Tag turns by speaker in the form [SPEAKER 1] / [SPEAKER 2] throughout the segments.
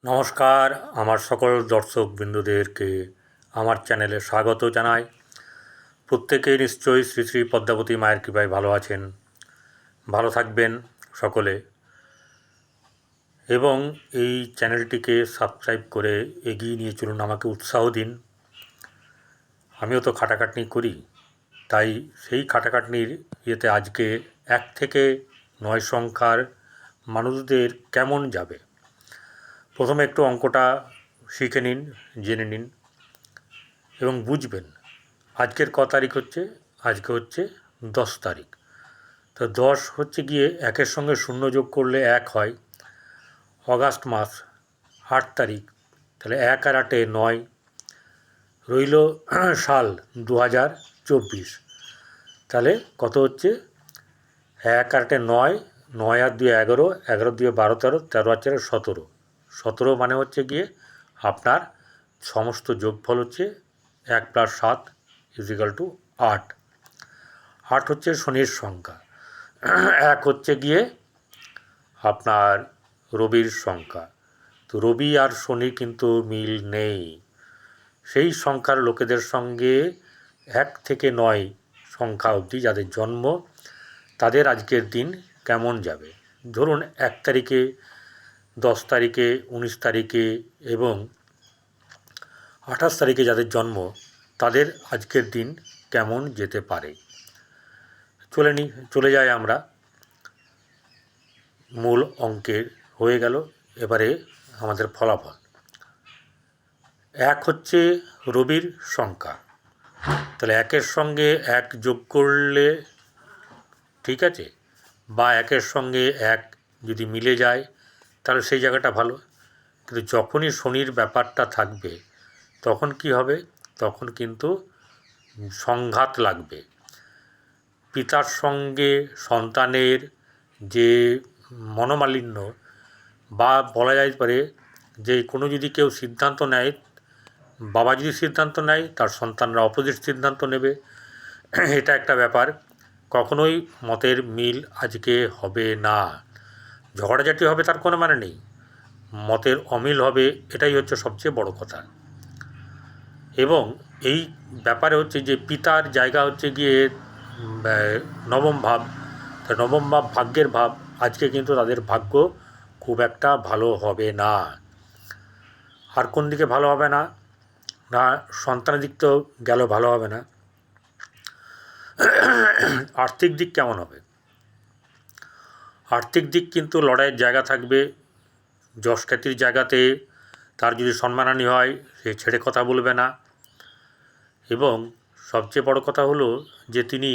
[SPEAKER 1] নমস্কার, আমার সকল দর্শকবৃন্দদেরকে আমার চ্যানেলে স্বাগত জানাই। প্রত্যেকেই নিশ্চয়ই শ্রী শ্রী পদ্মাবতী মায়ের কৃপায় ভালো আছেন, ভালো থাকবেন সকলে। এবং এই চ্যানেলটিকে সাবস্ক্রাইব করে এগিয়ে নিয়ে চলুন, আমাকে উৎসাহ দিন। আমিও তো খাটাখাটনি করি, তাই সেই খাটাখাটনির ইয়েতে আজকে 1 থেকে 9 সংখ্যার মানুষদের কেমন যাবে। প্রথমে একটু অঙ্কটা শিখে নিন, জেনে নিন এবং বুঝবেন। আজকের তারিখ হচ্ছে? আজকে হচ্ছে 10 তারিখ। তো 10 হচ্ছে গিয়ে 1-এর সঙ্গে 0 যোগ করলে 1 হয়। অগাস্ট মাস 8 তারিখ, তাহলে 1 আর 8-এ 9, রইল সাল 2024। তাহলে কত হচ্ছে? 1 আর 8-এ 9, 9 আর 2 11, 11 2 12 13, 13 আর 4 17। 17 মানে হচ্ছে গিয়ে আপনার সমস্ত যোগফল হচ্ছে 1 + 7 = 8। 8 হচ্ছে শনির সংখ্যা, 1 হচ্ছে গিয়ে আপনার রবির সংখ্যা। তো রবি আর শনি কিন্তু মিল নেই। সেই সংখ্যার লোকেদের সঙ্গে 1 থেকে 9 সংখ্যা অবধি যাদের জন্ম, তাদের আজকের দিন কেমন যাবে। ধরুন 1 তারিখে, 10 তারিখে, 19 তারিখে এবং 28 তারিখে যাদের জন্ম, তাদের আজকের দিন কেমন যেতে পারে। চলে যাই আমরা মূল অঙ্কের। হয়ে গেল এবারে আমাদের ফলাফল। 1 হচ্ছে রবির সংখ্যা, তাহলে 1-এর সঙ্গে 1 যোগ করলে ঠিক আছে, বা 1-এর সঙ্গে 1 যদি মিলে যায় তাহলে সেই জায়গাটা ভালো। কিন্তু যখনই শনির ব্যাপারটা থাকবে তখন কি হবে? তখন কিন্তু সংঘাত লাগবে। পিতার সঙ্গে সন্তানের যে মনোমালিন্য, বা বলা যায় পারে যে কোনো যদি কেউ সিদ্ধান্ত নেয়, বাবা যদি সিদ্ধান্ত নেয় তার সন্তানরা অপোজিট সিদ্ধান্ত নেবে, এটা একটা ব্যাপার। কখনোই মতের মিল আজকে হবে না। ঝগড়াঝাটি হবে তার কোনো মানে নেই, মতের অমিল হবে, এটাই হচ্ছে সবচেয়ে বড় কথা। এবং এই ব্যাপারে হচ্ছে যে পিতার জায়গা হচ্ছে গিয়ে নবম ভাব, তা নবম ভাব ভাগ্যের ভাব। আজকে কিন্তু তাদের ভাগ্য খুব একটা ভালো হবে না। আর কোন দিকে ভালো হবে না? না, সন্তানের দিক তো গেল, ভালো হবে না। আর্থিক দিক কেমন হবে? আর্থিক দিক কিন্তু লড়াইয়ের জায়গা থাকবে। যশ খ্যাতির জায়গাতে তার যদি সম্মানহানি হয়, সে ছেড়ে কথা বলবে না। এবং সবচেয়ে বড় কথা হলো যে তিনি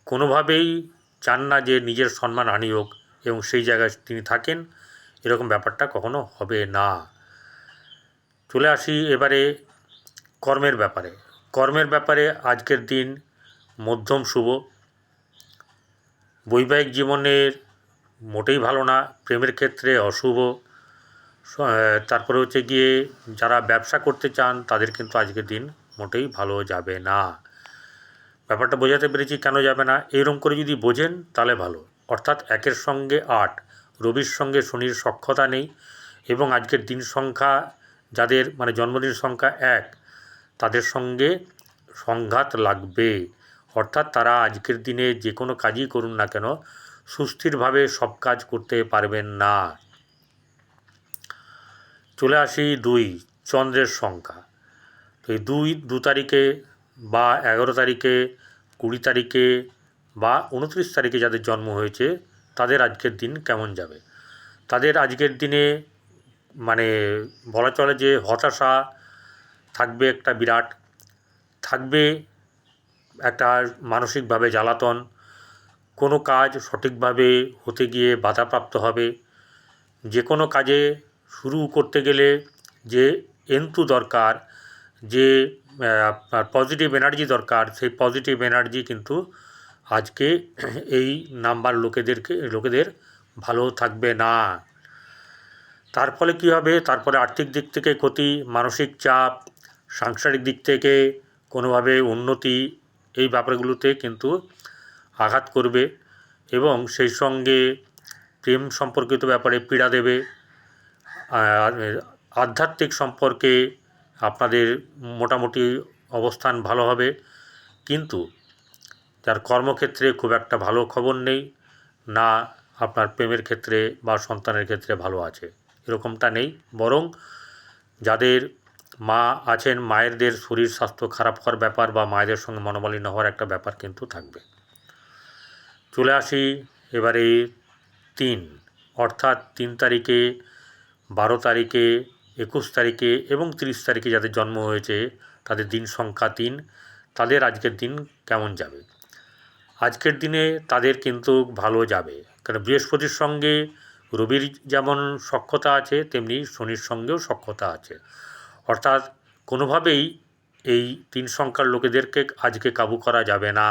[SPEAKER 1] কোনোভাবেই চান না যে নিজের সম্মান হানি হোক, এবং সেই জায়গায় তিনি থাকেন। এরকম ব্যাপারটা কখনো হবে না। চলে আসি এবারে কর্মের ব্যাপারে। কর্মের ব্যাপারে আজকের দিন মধ্যম শুভ। বৈবাহিক জীবনের মোটেই ভালো না, প্রেমের ক্ষেত্রে অশুভ। তারপরে হচ্ছে গিয়ে যারা ব্যবসা করতে চান তাদের কিন্তু আজকের দিন মোটেই ভালো যাবে না। ব্যাপারটা বোঝাতে পেরেছি কেন যাবে না? এইরকম করে যদি বোঝেন তাহলে ভালো। অর্থাৎ 1-এর সঙ্গে 8, রবির সঙ্গে শনির সখ্যতা নেই, এবং আজকের দিন সংখ্যা যাদের মানে জন্মদিন সংখ্যা 1, তাদের সঙ্গে সংঘাত লাগবে। অর্থাৎ তারা আজকের দিনে যে কোনো কাজই করুন না কেন, সুস্থিরভাবে সব কাজ করতে পারবেন না। চলে আসি 2, চন্দ্রের সংখ্যা। তো এই 2 তারিখে বা 11 তারিখে, 20 তারিখে বা 29 তারিখে যাদের জন্ম হয়েছে, তাদের আজকের দিন কেমন যাবে। তাদের আজকের দিনে মানে বলা চলে যে হতাশা থাকবে, একটা বিরাট থাকবে, একটা মানসিকভাবে জ্বালাতন। কোনো কাজ সঠিকভাবে হতে গিয়ে বাধাপ্রাপ্ত হবে। যে কোনো কাজে শুরু করতে গেলে যে এন্থু দরকার, যে আপনার পজিটিভ এনার্জি দরকার, সেই পজিটিভ এনার্জি কিন্তু আজকে এই নাম্বার লোকেদের ভালো থাকবে না। তার ফলে কী হবে? তারপরে আর্থিক দিক থেকে ক্ষতি, মানসিক চাপ, সাংসারিক দিক থেকে কোনোভাবে উন্নতি, এই ব্যাপারগুলোতে কিন্তু আঘাত করবে, এবং সেই সঙ্গে প্রেম সম্পর্কিত ব্যাপারে পীড়া দেবে। আধ্যাত্মিক সম্পর্কে আপনাদের মোটামুটি অবস্থান ভালো হবে, কিন্তু তার কর্মক্ষেত্রে খুব একটা ভালো খবর নেই, না আপনার প্রেমের ক্ষেত্রে বা সন্তানের ক্ষেত্রে ভালো আছে, এরকমটা নেই। বরং যাদের মা আছেন, মায়েদের শরীর স্বাস্থ্য খারাপ হওয়ার ব্যাপার বা মায়েদের সঙ্গে মনোমালিন্য হওয়ার একটা ব্যাপার কিন্তু থাকবে। চলে আসি এবারে 3, অর্থাৎ 3 তারিখে, 12 তারিখে, 21 তারিখে এবং 30 তারিখে যাদের জন্ম হয়েছে, তাদের দিন সংখ্যা 3, তাদের আজকের দিন কেমন যাবে? আজকের দিনে তাদের কিন্তু ভালো যাবে, কারণ বৃহস্পতির সঙ্গে রবির যেমন সখ্যতা আছে, তেমনি শনির সঙ্গেও সখ্যতা আছে। অর্থাৎ কোনোভাবেই এই 3 সংখ্যার লোকেদেরকে আজকে কাবু করা যাবে না,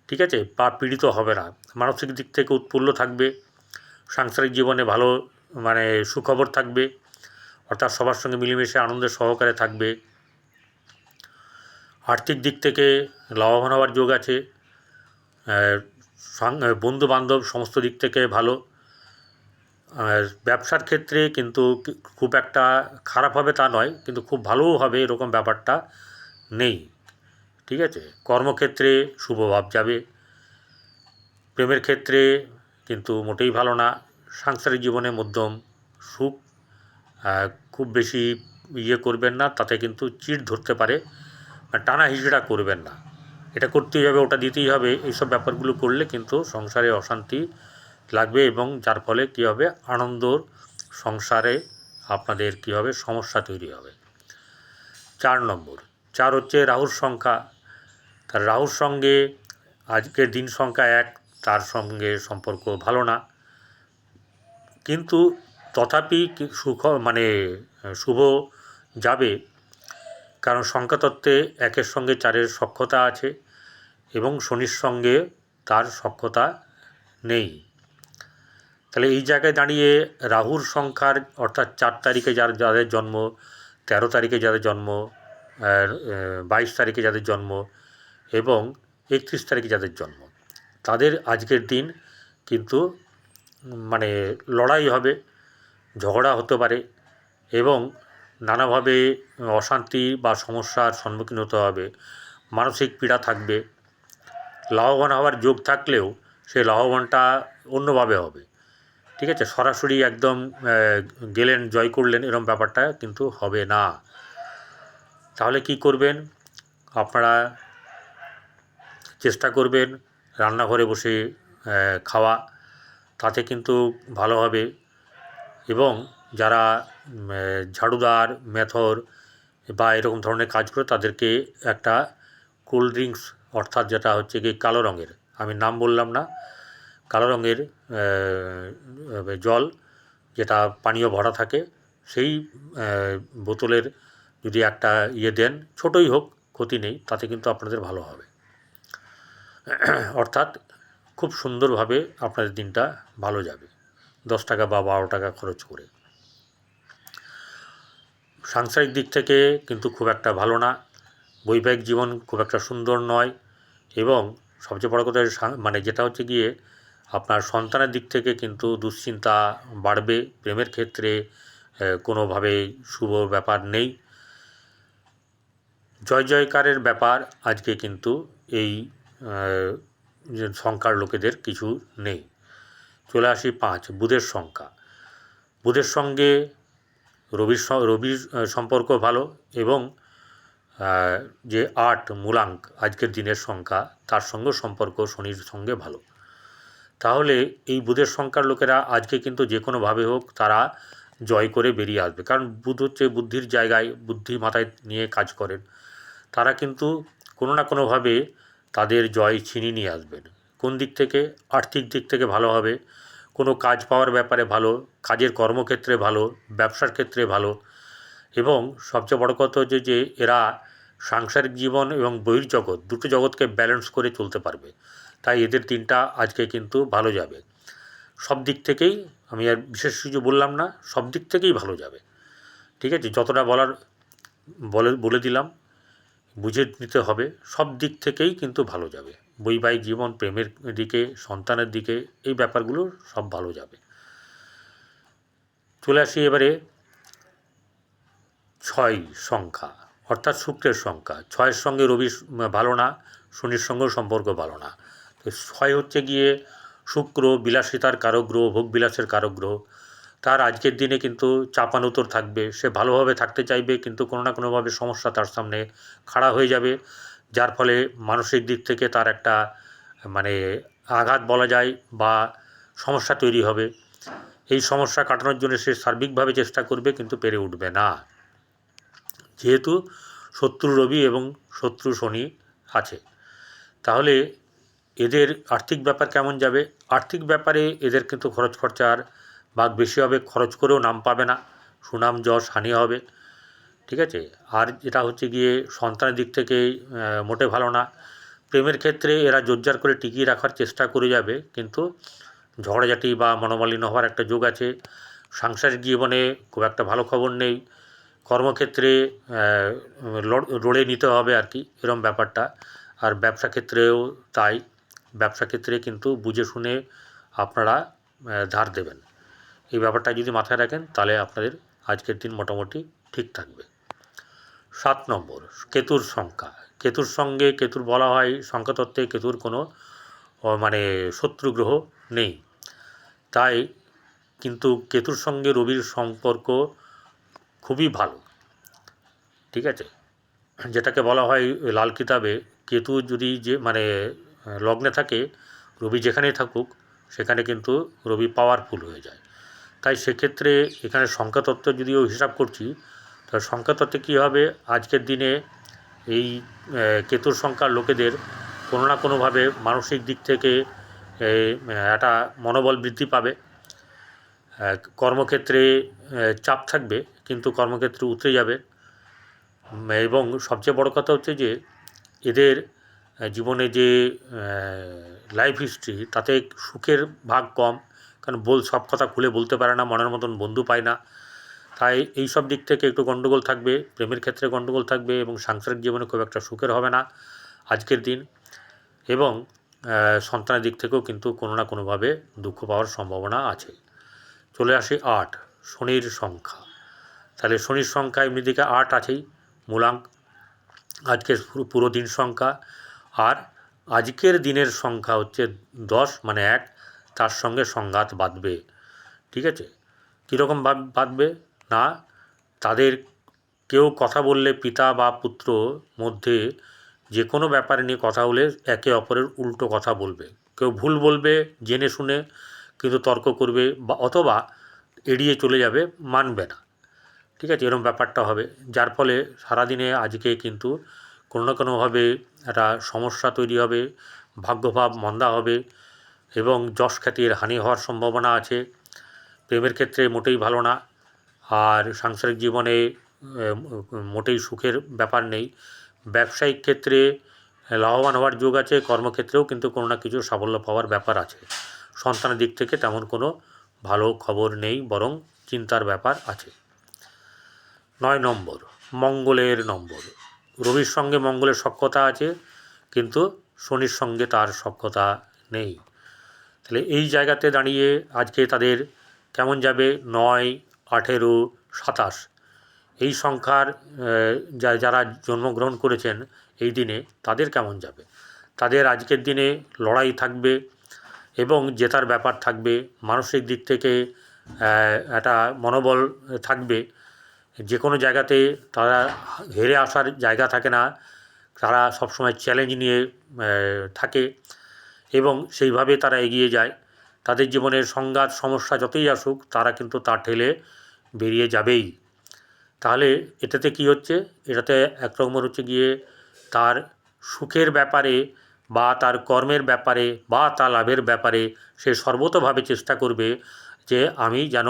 [SPEAKER 1] ঠিক আছে? বা পীড়িত হবে না, মানসিক দিক থেকে উৎফুল্ল থাকবে, সাংসারিক জীবনে ভালো মানে সুখবর থাকবে, অর্থাৎ সবার সঙ্গে মিলেমিশে আনন্দের সহকারে থাকবে। আর্থিক দিক থেকে লাভবান হওয়ার যোগ আছে, বন্ধুবান্ধব সমস্ত দিক থেকে ভালো। ব্যবসার ক্ষেত্রে কিন্তু খুব একটা খারাপ হবে তা নয়, কিন্তু খুব ভালোও হবে এরকম ব্যাপারটা নেই, ঠিক আছে? কর্মক্ষেত্রে শুভভাব যাবে, প্রেমের ক্ষেত্রে কিন্তু মোটেই ভালো না, সাংসারিক জীবনে মধ্যম সুখ, খুব বেশি করবেন না, তাতে কিন্তু চিড় ধরতে পারে, টানা হিজড়া করবেন না, এটা করতেই হবে ওটা দিতেই হবে, এইসব ব্যাপারগুলো করলে কিন্তু সংসারে অশান্তি লাগবে এবং যার ফলে কী হবে, আনন্দর সংসারে আপনাদের কী হবে, সমস্যা তৈরি হবে। 4 নম্বর, 4 হচ্ছে রাহুর সংখ্যা, তার রাহুর সঙ্গে আজকের দিন সংখ্যা 1, তার সঙ্গে সম্পর্ক ভালো না, কিন্তু তথাপি মানে শুভ যাবে, কারণ সংখ্যাতত্ত্বে 1-এর সঙ্গে 4-এর সখ্যতা আছে এবং শনির সঙ্গে তার সখ্যতা নেই। তাহলে এই জায়গায় দাঁড়িয়ে রাহুর সংখ্যার, অর্থাৎ 4 তারিখে যাদের জন্ম, 13 তারিখে যাদের জন্ম, 22 তারিখে যাদের জন্ম এবং 31 তারিখে যাদের জন্ম, তাদের আজকের দিন কিন্তু মানে লড়াই হবে, ঝগড়া হতে পারে এবং নানাভাবে অশান্তি বা সমস্যার সম্মুখীন হতে হবে, মানসিক পীড়া থাকবে। লাভবান হওয়ার যোগ থাকলেও সেই লাভবানটা অন্যভাবে হবে, ঠিক আছে? সরাসরি একদম গেলেন, জয় করলেন, এরকম ব্যাপারটা কিন্তু হবে না। তাহলে কি করবেন? আপনারা চেষ্টা করবেন রান্নাঘরে বসে খাওয়া, তাতে কিন্তু ভালো হবে। এবং যারা ঝাড়ুদার, মেথর বা এরকম ধরনের কাজ করে, তাদেরকে একটা কোল্ড ড্রিঙ্কস, অর্থাৎ যেটা হচ্ছে কি কালো রঙের, আমি নাম বললাম না, কালো রঙের জল যেটা পানীয় ভরা থাকে, সেই বোতলের যদি একটা দেন, ছোটোই হোক, ক্ষতি নেই, তাতে কিন্তু আপনাদের ভালো হবে। অর্থাৎ খুব সুন্দরভাবে আপনাদের দিনটা ভালো যাবে, 10 টাকা বা 12 টাকা খরচ করে। সাংসারিক দিক থেকে কিন্তু খুব একটা ভালো না, বৈবাহিক জীবন খুব একটা সুন্দর নয় এবং সবচেয়ে বড় কথা মানে যেটা হচ্ছে গিয়ে আপনার সন্তানের দিক থেকে কিন্তু দুশ্চিন্তা বাড়বে, প্রেমের ক্ষেত্রে কোনোভাবে শুভ ব্যাপার নেই, জয় জয়কারের ব্যাপার আজকে কিন্তু এই সংখ্যার লোকেদের কিছু নেই। চলে আসি 5, বুধের সংখ্যা। বুধের সঙ্গে রবির সম্পর্ক ভালো এবং যে 8 মূলাঙ্ক আজকের দিনের সংখ্যা, তার সঙ্গে সম্পর্ক শনির সঙ্গে ভালো। তাহলে এই বুধের সংখ্যার লোকেরা আজকে কিন্তু যে কোনোভাবে হোক তারা জয় করে বেরিয়ে আসবে, কারণ বুধ হচ্ছে বুদ্ধির জায়গায়, বুদ্ধি মাথায় নিয়ে কাজ করেন, তারা কিন্তু কোনো না কোনোভাবে তাদের জয় ছিনিয়ে নিয়ে আসবেন। কোন দিক থেকে? আর্থিক দিক থেকে ভালো হবে, কোনো কাজ পাওয়ার ব্যাপারে ভালো, কাজের কর্মক্ষেত্রে ভালো, ব্যবসার ক্ষেত্রে ভালো এবং সবচেয়ে বড় কথা হচ্ছে যে এরা সাংসারিক জীবন এবং বহির্জগৎ, দুটো জগৎকে ব্যালেন্স করে চলতে পারবে, তাই এদের দিনটা আজকে কিন্তু ভালো যাবে। সব দিক থেকেই, আমি আর বিশেষ কিছু বললাম না, সব দিক থেকেই ভালো যাবে, ঠিক আছে? যতটা বলার বলে দিলাম, বুঝে নিতে হবে, সব দিক থেকেই কিন্তু ভালো যাবে, বৈবাহিক জীবন, প্রেমের দিকে, সন্তানের দিকে, এই ব্যাপারগুলো সব ভালো যাবে। চলে আসি এবারে 6 সংখ্যা, অর্থাৎ শুক্রের সংখ্যা। 6-এর সঙ্গে রবি ভালো না, শনির সঙ্গেও সম্পর্ক ভালো না। তো 6 হচ্ছে গিয়ে শুক্র, বিলাসিতার কারক গ্রহ, ভোগবিলাসের কারক গ্রহ। তার আজকের দিনে কিন্তু চাপানুতর থাকবে, সে ভালোভাবে থাকতে চাইবে, কিন্তু কোনো না কোনোভাবে সমস্যা তার সামনে খাড়া হয়ে যাবে, যার ফলে মানসিক দিক থেকে তার একটা মানে আঘাত বলা যায় বা সমস্যা তৈরি হবে। এই সমস্যা কাটানোর জন্য সে সার্বিকভাবে চেষ্টা করবে, কিন্তু পেরে উঠবে না, যেহেতু শত্রু রবি এবং শত্রু শনি আছে। তাহলে এদের আর্থিক ব্যাপার কেমন যাবে? আর্থিক ব্যাপারে এদের কিন্তু খরচ খরচার ভাগ বেশি হবে, খরচ করেও নাম পাবে না, সুনাম যশ হানি হবে, ঠিক আছে। আর যেটা হচ্ছে গিয়ে সন্তানের দিক থেকে মোটে ভালো না। প্রেমের ক্ষেত্রে এরা জোরজার করে টিকিয়ে রাখার চেষ্টা করে যাবে, কিন্তু ঝগড়াঝাটি বা মনোমালিন্য হওয়ার একটা যোগ আছে। সাংসারিক জীবনে খুব একটা ভালো খবর নেই। কর্মক্ষেত্রে লড়ে নিতে হবে আর কি, এরম ব্যাপারটা। আর ব্যবসা ক্ষেত্রেও তাই, ব্যবসা ক্ষেত্রে কিন্তু বুঝে শুনে আপনারা ধার দেবেন। এই ব্যাপারটা যদি মাথায় রাখেন তাহলে আপনাদের আজকের দিন মোটামুটি ঠিক থাকবে। 7 নম্বর, কেতুর সংখ্যা। কেতুর সঙ্গে, কেতুর বলা হয় সংখ্যাতত্ত্বে কেতুর কোনো মানে শত্রু গ্রহ নেই, তাই কিন্তু কেতুর সঙ্গে রবির সম্পর্ক খুবই ভালো, ঠিক আছে। যেটাকে বলা হয় লাল কিতাবে, কেতু যদি যে মানে লগ্নে থাকে, রবি যেখানেই থাকুক সেখানে কিন্তু রবি পাওয়ারফুল হয়ে যায়। তাই সেক্ষেত্রে এখানে সংখ্যাতত্ত্ব যদিও হিসাব করছি, তো সংখ্যাতত্ত্বে কী হবে, আজকের দিনে এই কেতুর সংখ্যার লোকেদের কোনো না কোনোভাবে মানসিক দিক থেকে একটা মনোবল বৃদ্ধি পাবে। কর্মক্ষেত্রে চাপ থাকবে, কিন্তু কর্মক্ষেত্রে উতরে যাবে। এবং সবচেয়ে বড় কথা হচ্ছে যে এদের জীবনে যে লাইফ হিস্ট্রি, তাতে সুখের ভাগ কম, কারণ সব কথা খুলে বলতে পারে না, মনের মতন বন্ধু পায় না। তাই এই সব দিক থেকে একটু গণ্ডগোল থাকবে, প্রেমের ক্ষেত্রে গণ্ডগোল থাকবে, এবং সাংসারিক জীবনে খুব একটা সুখের হবে না আজকের দিন। এবং সন্তানের দিক থেকেও কিন্তু কোনো না কোনোভাবে দুঃখ পাওয়ার সম্ভাবনা আছে। চলে আসি 8, শনির সংখ্যা। তাহলে শনির সংখ্যা এমনি দিকে 8 আছেই মূলাঙ্ক, আজকের পুরো দিন সংখ্যা। আর আজকের দিনের সংখ্যা হচ্ছে 10 মানে 1, তার সঙ্গে সংঘাত বাঁধবে, ঠিক আছে। কীরকম বাঁধবে না, তাদের কেউ কথা বললে পিতা বা পুত্র মধ্যে যে কোনো ব্যাপারে নিয়ে কথা হলে একে অপরের উল্টো কথা বলবে, কেউ ভুল বলবে জেনে শুনে, কিন্তু তর্ক করবে বা অথবা এড়িয়ে চলে যাবে, মানবে না, ঠিক আছে। এরকম ব্যাপারটা হবে, যার ফলে সারাদিনে আজকে কিন্তু কোনো না কোনোভাবে একটা সমস্যা তৈরি হবে, ভাগ্যভাব মন্দা হবে এবং যশ খ্যাতির হানি হওয়ার সম্ভাবনা আছে। প্রেমের ক্ষেত্রে মোটেই ভালো না, আর সাংসারিক জীবনে মোটেই সুখের ব্যাপার নেই। ব্যবসায়িক ক্ষেত্রে লাভবান হওয়ার যোগ আছে, কর্মক্ষেত্রেও কিন্তু কোনো না কিছু সাফল্য পাওয়ার ব্যাপার আছে। সন্তানের দিক থেকে তেমন কোনো ভালো খবর নেই, বরং চিন্তার ব্যাপার আছে। 9 নম্বর, মঙ্গলের নম্বর। রবির সঙ্গে মঙ্গলের সখ্যতা আছে, কিন্তু শনির সঙ্গে তার সখ্যতা নেই। তাহলে এই জায়গাতে দাঁড়িয়ে আজকে তাদের কেমন যাবে? 9, 18, 27 এই সংখ্যার যারা জন্মগ্রহণ করেছেন এই দিনে, তাদের কেমন যাবে? তাদের আজকের দিনে লড়াই থাকবে এবং জেতার ব্যাপার থাকবে, মানসিক দিক থেকে একটা মনোবল থাকবে। যে কোনো জায়গাতে তারা হেরে আসার জায়গা থাকে না, তারা সবসময় চ্যালেঞ্জ নিয়ে থাকে এবং সেইভাবে তারা এগিয়ে যায়। তাদের জীবনের সংঘাত সমস্যা যতই আসুক, তারা কিন্তু তা ঠেলে বেরিয়ে যাবেই। তাহলে এটাতে কি হচ্ছে? এটাতে একরকমের হচ্ছে গিয়ে তার সুখের ব্যাপারে বা তার কর্মের ব্যাপারে বা তার লাভের ব্যাপারে সে সর্বতোভাবে চেষ্টা করবে যে আমি যেন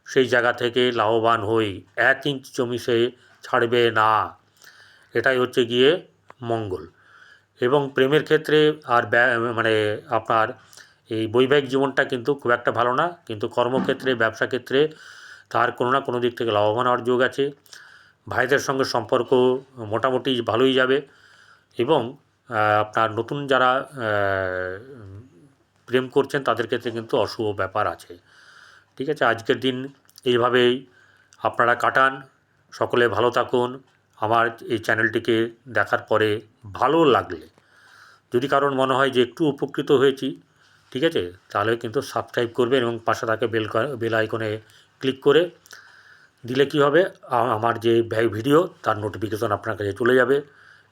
[SPEAKER 1] সেই জায়গা থেকে লাভবান হই, 1 ইঞ্চ জমি সে ছাড়বে না। এটাই হচ্ছে গিয়ে মঙ্গল। এবং প্রেমের ক্ষেত্রে আর মানে আপনার এই বৈবাহিক জীবনটা কিন্তু খুব একটা ভালো না, কিন্তু কর্মক্ষেত্রে ব্যবসা ক্ষেত্রে তার কোনো না কোনো দিক থেকে লাভবান হওয়ার যোগ আছে। ভাইদের সঙ্গে সম্পর্ক মোটামুটি ভালোই যাবে এবং আপনার নতুন যারা প্রেম করছেন তাদের ক্ষেত্রে কিন্তু অশুভ ব্যাপার আছে, ঠিক আছে। আজকের দিন এইভাবেই আপনারা কাটান। সকলে ভালো থাকুন। আমার এই চ্যানেলটিকে দেখার পরে ভালো লাগলে যদি কারোর মনে হয় যে একটু উপকৃত হয়েছি, ঠিক আছে, তাহলে কিন্তু সাবস্ক্রাইব করবেন এবং পাশে থাকে বেল আইকনে ক্লিক করে দিলে কি হবে, আমার যে ভিডিও তার নোটিফিকেশন আপনার কাছে চলে যাবে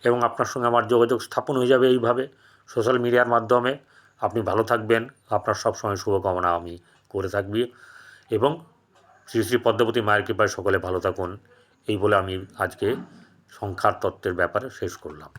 [SPEAKER 1] এবং আপনার সঙ্গে আমার যোগাযোগ স্থাপন হয়ে যাবে এইভাবে সোশ্যাল মিডিয়ার মাধ্যমে। আপনি ভালো থাকবেন, আপনার সবসময় শুভকামনা আমি করে থাকবি এবং শ্রী শ্রী পদ্মাবতী মায়ের কৃপায় সকলে ভালো থাকুন, এই বলে আমি আজকে সংখ্যার তত্ত্বের ব্যাপারে শেষ করলাম।